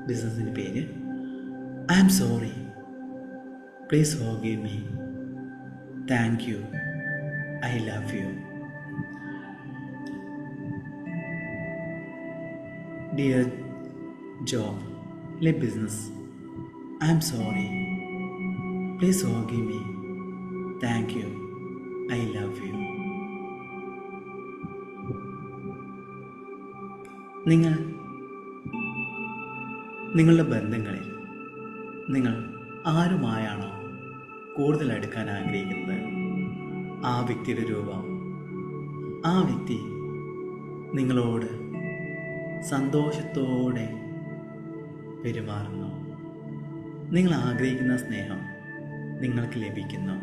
ബിസിനസ്സിൻ്റെ പേര് I am sorry, please forgive me, thank you, I love you. Dear job അല്ലെ business, I am sorry, please forgive me, thank you, I love you. നിങ്ങളുടെ ബന്ധങ്ങളിൽ നിങ്ങൾ ആരുമായാണോ കൂടുതൽ അടുക്കാൻ ആഗ്രഹിക്കുന്നത്, ആ വ്യക്തിയുടെ രൂപം, ആ വ്യക്തി നിങ്ങളോട് സന്തോഷത്തോടെ പെരുമാറുന്നു. നിങ്ങൾ ആഗ്രഹിക്കുന്ന സ്നേഹം നിങ്ങൾക്ക് ലഭിക്കുന്നു.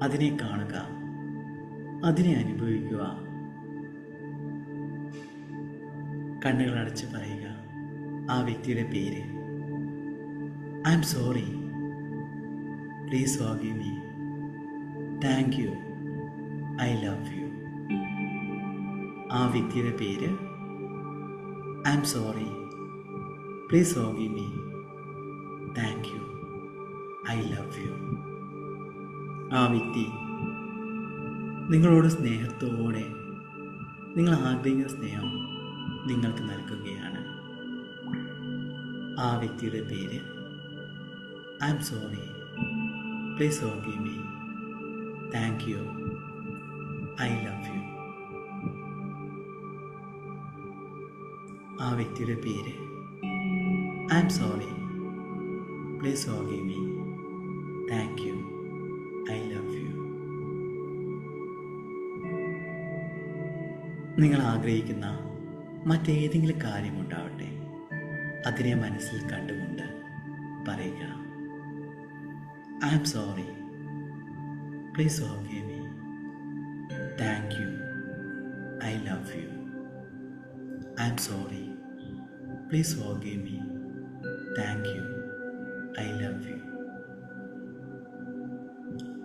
അതിനെ കാണുക, അതിനെ അനുഭവിക്കുക. കണ്ണുകൾ അടച്ച് പറയുക ആ വ്യക്തിയുടെ പേര്. I am sorry, please forgive me, thank you, I love U. ആ വ്യക്തിയുടെ പേര് I am sorry, please forgive me, thank you, I love U. ആ വ്യക്തി നിങ്ങളോട് സ്നേഹത്തോടെ നിങ്ങൾ ആഗ്രഹിക്കുന്ന സ്നേഹം നിങ്ങൾക്ക് നൽകുകയാണ്. ആ വ്യക്തിയുടെ പേര് I am sorry, please forgive me, thank you, I love U. ആ വ്യക്തിയുടെ പേര് I am sorry, please forgive me, thank you, I love you. നിങ്ങൾ ആഗ്രഹിക്കുന്ന മറ്റേതെങ്കിലും കാര്യമുണ്ടാവട്ടെ, അതിനെ മനസ്സിൽ കണ്ടുകൊണ്ട് പറയുക I am sorry, please forgive me, thank you, I love U. I am sorry, please forgive me, thank you, I love U.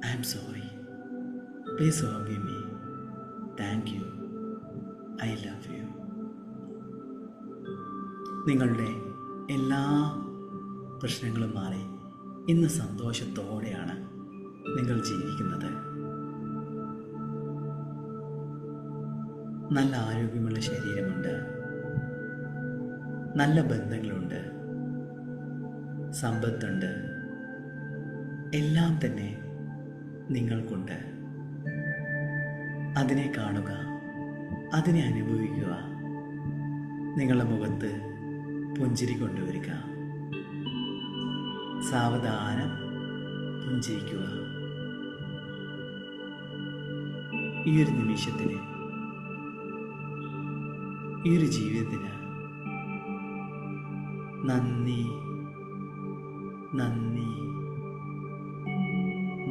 I am sorry, please forgive me, thank you, I love you. നിങ്ങളുടെ എല്ലാ പ്രശ്നങ്ങളും മാറി ഇന്ന് സന്തോഷത്തോടെയാണ് നിങ്ങൾ ജീവിക്കുന്നത്. നല്ല ആരോഗ്യമുള്ള ശരീരമുണ്ട്, നല്ല ബന്ധങ്ങളുണ്ട്, സമ്പത്തുണ്ട്, എല്ലാം തന്നെ നിങ്ങൾക്കുണ്ട്. അതിനെ കാണുക, അതിനെ അനുഭവിക്കുക. നിങ്ങളുടെ മുഖത്ത് പുഞ്ചിരി കൊണ്ടുവരിക. സാവധാനം പുഞ്ചിരിക്കുക. ഈ ഒരു നിമിഷത്തിന്, ഈ ഒരു ജീവിതത്തിന് നന്ദി, നന്ദി,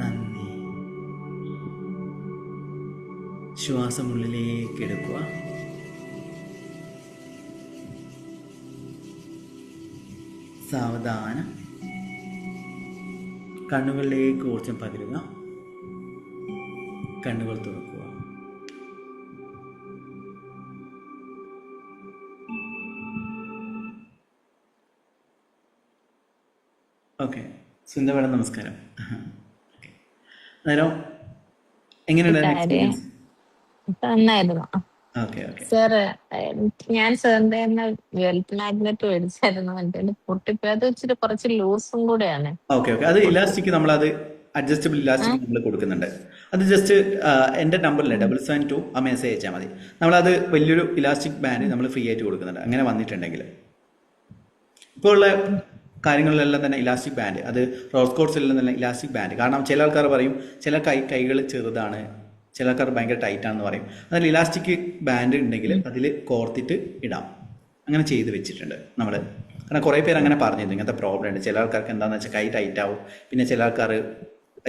നന്ദി. ശ്വാസം ഉള്ളിലേക്ക് എടുക്കുക. സാവധാനം കണ്ണുകളിലേക്ക് ഊർജ്ജം പകരുക. കണ്ണുകൾ തുറക്കുക. ഓക്കെ, സുന്ദ മേഡം നമസ്കാരം. ഓക്കെ, അന്നേരം എങ്ങനെയുണ്ടായിരുന്നു എക്സ്പീരിയൻസ്? നന്നായിരുന്നു ഓക്കെ ഓക്കെ സാർ. ഞാൻ സാറിന്റെ വെൽത്ത് മാഗ്നറ്റ് മേടിച്ചായിരുന്നു. എന്റെ പൊട്ടിപ്പോയി. അത് ഇച്ചിരി കുറച്ച് ലൂസും കൂടെയാണ്. ഓക്കെ ഓക്കെ അത് ഇലാസ്റ്റിക് നമ്മളത് അഡ്ജസ്റ്റബിൾ ഇലാസ്റ്റിക് നമ്മൾ കൊടുക്കുന്നുണ്ട്. അത് ജസ്റ്റ് എൻ്റെ നമ്പറിലെ 772 ആ മെസ്സേജ് അയച്ചാൽ മതി. നമ്മളത് വലിയൊരു ഇലാസ്റ്റിക് ബാൻഡ് നമ്മൾ ഫ്രീ ആയിട്ട് കൊടുക്കുന്നുണ്ട്. അങ്ങനെ വന്നിട്ടുണ്ടെങ്കിൽ ഇപ്പോൾ ഉള്ള കാര്യങ്ങളിലെല്ലാം തന്നെ ഇലാസ്റ്റിക് ബാൻഡ്, അത് റോസ് കോഴ്സിലെല്ലാം തന്നെ ഇലാസ്റ്റിക് ബാൻഡ്. കാരണം ചില ആൾക്കാർ പറയും ചില കൈകൾ ചെറുതാണ്, ചില ആൾക്കാർ ഭയങ്കര ടൈറ്റാണെന്ന് പറയും. അതിൽ ഇലാസ്റ്റിക് ബാൻഡ് ഉണ്ടെങ്കിൽ അതിൽ കോർത്തിട്ട് ഇടാം. അങ്ങനെ ചെയ്ത് വെച്ചിട്ടുണ്ട് നമ്മൾ. കാരണം കുറേ പേര് അങ്ങനെ പറഞ്ഞിരുന്നു ഇങ്ങനത്തെ പ്രോബ്ലം ഉണ്ട്. ചില ആൾക്കാർക്ക് എന്താണെന്ന് വെച്ചാൽ കൈ ടൈറ്റ് ആവും, പിന്നെ ചില ആൾക്കാർ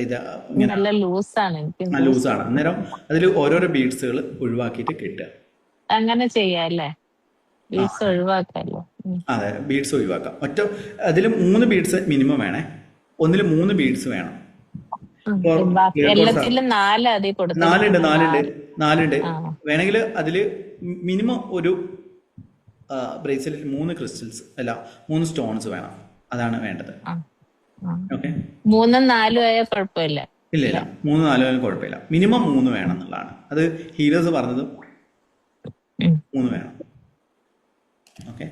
ഇത് ഇങ്ങനെ നല്ല ലൂസാണ്. ലൂസാണ്. അന്നേരം അതിൽ ഓരോരോ ബീഡ്സുകൾ ഒഴിവാക്കിയിട്ട് കിട്ടുക. അങ്ങനെ ചെയ്യാല്ലേ? ബീഡ്സ് ഒഴിവാക്കല്ലോ. അതെ, ബീഡ്സ് ഒഴിവാക്കാം. അതിൽ 3 ബീഡ്സ് മിനിമം വേണേ. ഒന്നിൽ 3 ബീഡ്സ് വേണം. എല്ലാത്തിലും 4 അതിൽ കൊടുത്തു. 4 വേണമെങ്കിൽ അതില് മിനിമം ഒരു ബ്രേസ്ലെറ്റ് 3 ക്രിസ്റ്റൽസ് അല്ല 3 സ്റ്റോൺസ് വേണം. അതാണ് വേണ്ടത്. ഓക്കെ, 3ഉം 4ഉം ആയ കുഴപ്പമില്ല. ഇല്ല 3, 4 ആയാലും കുഴപ്പമില്ല. മിനിമം 3 വേണം എന്നുള്ളതാണ്. അത് ഹീലേഴ്സ് പറഞ്ഞത് 3 വേണം. ഓക്കെ,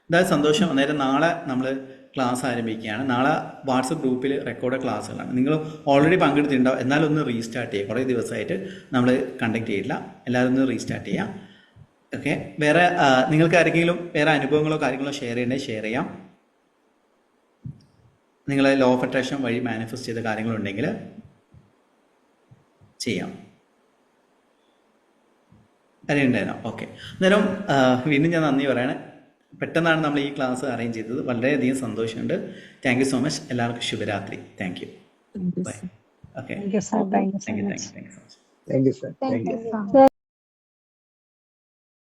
എന്തായാലും സന്തോഷം. അന്നേരം നാളെ നമ്മൾ ക്ലാസ് ആരംഭിക്കുകയാണ്. നാളെ വാട്സപ്പ് ഗ്രൂപ്പിൽ റെക്കോർഡ് ക്ലാസ്സുകളാണ്. നിങ്ങൾ ഓൾറെഡി പങ്കെടുത്തിട്ടുണ്ടാവും. എന്നാലും ഒന്ന് റീസ്റ്റാർട്ട് ചെയ്യുക. കുറേ ദിവസമായിട്ട് നമ്മൾ കണ്ടക്ട് ചെയ്തില്ല. എല്ലാവരും ഒന്ന് റീസ്റ്റാർട്ട് ചെയ്യാം. ഓക്കെ, വേറെ നിങ്ങൾക്ക് ആരെങ്കിലും വേറെ അനുഭവങ്ങളോ കാര്യങ്ങളോ ഷെയർ ചെയ്യണമെങ്കിൽ ഷെയർ ചെയ്യാം. നിങ്ങൾ ലോ ഓഫ് അട്രാക്ഷൻ വഴി മാനിഫെസ്റ്റ് ചെയ്ത കാര്യങ്ങളുണ്ടെങ്കിൽ ചെയ്യാം. അറിയണ്ടായിരുന്നോ? ഓക്കെ, അന്നേരം വീണ്ടും ഞാൻ നന്ദി പറയണേ. പെട്ടെന്നാണ് നമ്മൾ ഈ ക്ലാസ് അറേഞ്ച് ചെയ്തത്. വളരെയധികം സന്തോഷമുണ്ട്. Thank you so much. എല്ലാവർക്കും ശുഭരാത്രി. Thank you. Bye. Okay thank you sir, thank you so thank you much. Thank you thank you so much. Thank you sir, thank you. Sir